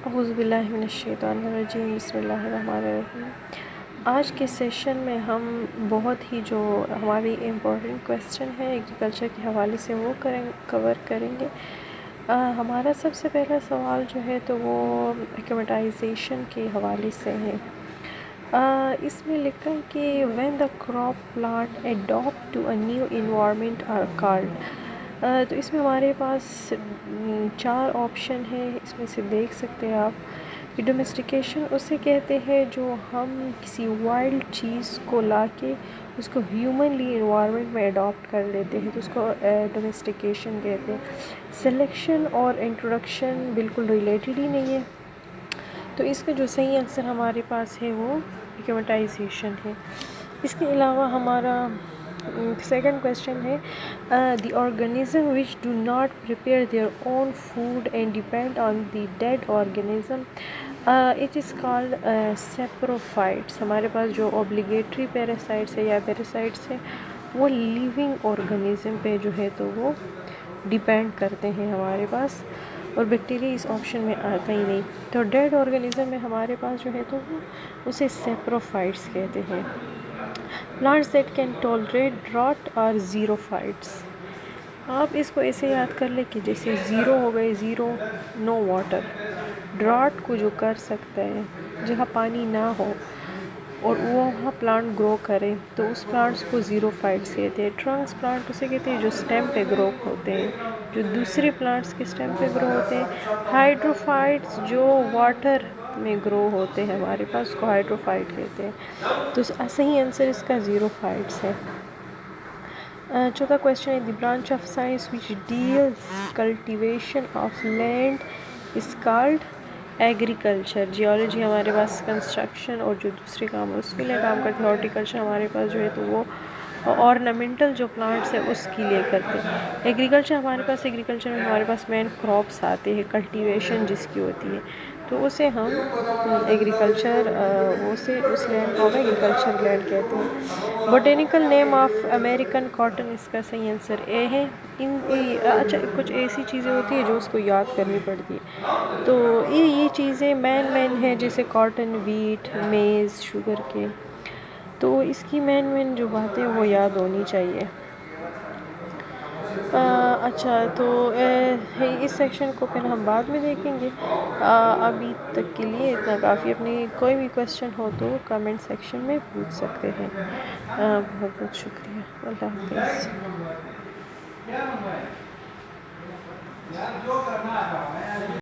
اعوذ باللہ من الشیطان الرجیم، بسم اللہ الرحمن الرحیم۔ آج کے سیشن میں ہم بہت ہی جو ہماری امپورٹنٹ کویسچن ہے ایگریکلچر کے حوالے سے وہ کور کریں گے۔ ہمارا سب سے پہلا سوال جو ہے تو وہ ایکومیٹائزیشن کے حوالے سے ہے۔ اس میں لکھا ہے کہ when the crop plant adopt to a new environment are called۔ تو اس میں ہمارے پاس 4 آپشن ہیں، اس میں سے دیکھ سکتے ہیں آپ کہ ڈومیسٹیکیشن اسے کہتے ہیں جو ہم کسی وائلڈ چیز کو لا کے اس کو ہیومنلی انوائرمنٹ میں اڈاپٹ کر لیتے ہیں تو اس کو ڈومیسٹیکیشن کہتے ہیں۔ سلیکشن اور انٹروڈکشن بالکل ریلیٹڈ ہی نہیں ہے، تو اس کا جو صحیح آنسر ہمارے پاس ہے وہ ایکومیٹائزیشن ہے۔ اس کے علاوہ ہمارا سیکنڈ کویسچن ہے the organism which do not prepare their own food and depend on the dead organism it is called saprophytes. ہمارے پاس جو اوبلیگیٹری پیراسائٹس ہے یا پیراسائٹس ہے وہ لیونگ آرگنزم پہ جو ہے تو وہ ڈیپینڈ کرتے ہیں ہمارے پاس، اور بیکٹیریا اس آپشن میں آتا ہی نہیں۔ تو ڈیڈ آرگنزم میں ہمارے پاس جو ہے تو اسے سیپروفائٹس کہتے ہیں۔ Plants that can tolerate drought are xerophytes. آپ اس کو ایسے یاد کر لیں کہ جیسے زیرو ہو گئے، زیرو نو واٹر، ڈراٹ کو جو کر سکتا ہے جہاں پانی نہ ہو اور وہ وہاں پلانٹ گرو کرے تو اس پلانٹس کو زیرو فائٹس کہتے ہیں۔ ٹرنکس پلانٹ اسے کہتے ہیں جو اسٹیم پہ گرو ہوتے ہیں، جو دوسرے پلانٹس کے اسٹیم پہ گرو ہوتے ہیں۔ ہائیڈروفائٹس جو واٹر میں گرو ہوتے ہیں ہمارے پاس، اس کو ہائیڈروفائٹ کہتے ہیں۔ تو صحیح آنسر اس کا زیرو فائٹس ہے۔ چوتھا کویسچن ہے the branch of science which deals cultivation of land is called agriculture. Geology ہمارے پاس کنسٹرکشن اور جو دوسرے کام اس کے لیے کام کرتے ہیں۔ ہارٹیکلچر ہمارے پاس جو ہے تو وہ آرنامنٹل جو پلانٹس ہیں اس کے لیے کرتے ہیں۔ ایگریکلچر میں ہمارے پاس مین کراپس آتے ہیں، کلٹیویشن جس کی ہوتی ہے تو اسے ہم ایگریکلچر اس لینڈ کو ایگریکلچر لینڈ کہتے ہیں۔ Botanical name of American cotton, اس کا صحیح آنسر اے ہے۔ اچھا کچھ ایسی چیزیں ہوتی ہیں جو اس کو یاد کرنی پڑتی ہے، تو یہ چیزیں مین ہے جیسے کاٹن، ویٹ، میز، شوگر کے، تو اس کی مین جو باتیں وہ یاد ہونی چاہیے۔ اچھا تو اس سیکشن کو پھر ہم بعد میں دیکھیں گے، ابھی تک کے لیے اتنا کافی۔ اپنی کوئی بھی کویسچن ہو تو کمنٹ سیکشن میں پوچھ سکتے ہیں۔ بہت بہت شکریہ، اللہ حافظ۔